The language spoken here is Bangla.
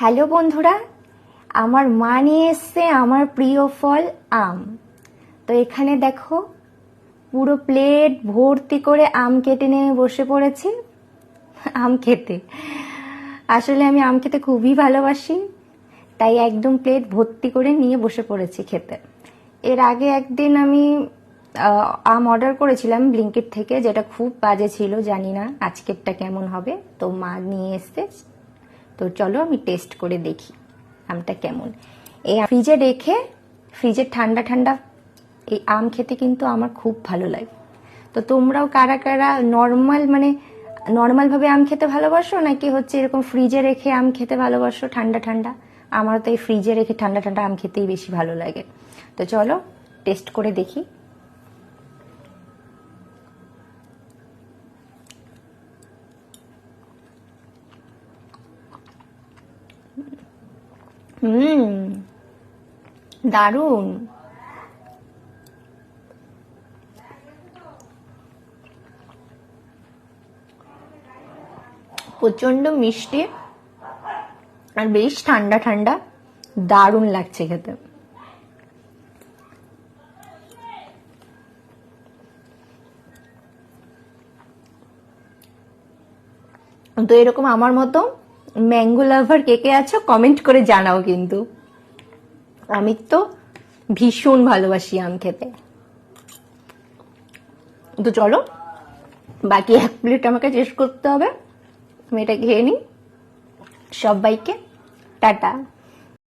হ্যালো বন্ধুরা, আমার মা নিয়ে এসছে আমার প্রিয় ফল আম। তো এখানে দেখো পুরো প্লেট ভর্তি করে আম কেটে নিয়ে বসে পড়েছি আম খেতে। আসলে আমি আম খেতে খুবই ভালোবাসি, তাই একদম প্লেট ভর্তি করে নিয়ে বসে পড়েছি খেতে। এর আগে একদিন আমি আম অর্ডার করেছিলাম ব্লিঙ্কিট থেকে, যেটা খুব বাজে ছিল, জানি না আজকেরটা কেমন হবে। তো মা নিয়ে এসছে, তো চলো আমি টেস্ট করে দেখি আমটা কেমন। এই ফ্রিজে রেখে ফ্রিজে ঠান্ডা ঠান্ডা এই আম খেতে কিন্তু আমার খুব ভালো লাগে। তো তোমরাও কারা কারা নর্মাল ভাবে আম খেতে ভালোবাসো, নাকি হচ্ছে এরকম ফ্রিজে রেখে আম খেতে ভালোবাসো ঠান্ডা ঠান্ডা? আমার তো এই ফ্রিজে রেখে ঠান্ডা ঠান্ডা আম খেতেই বেশি ভালো লাগে। তো চলো টেস্ট করে দেখি। দারুণ। প্রচন্ড মিষ্টি আর বেশ ঠান্ডা ঠান্ডা, দারুণ লাগছে খেতে। তো এরকম আমার মতো ম্যাঙ্গো লাভার কে কে আছো কমেন্ট করে জানাও কিন্তু। আমি তো ভীষণ ভালোবাসি আম খেতে। তো চলো বাকি এক প্লেট আমাকে শেষ করতে হবে, আমি এটা খেয়ে নিই। সবাইকে টাটা।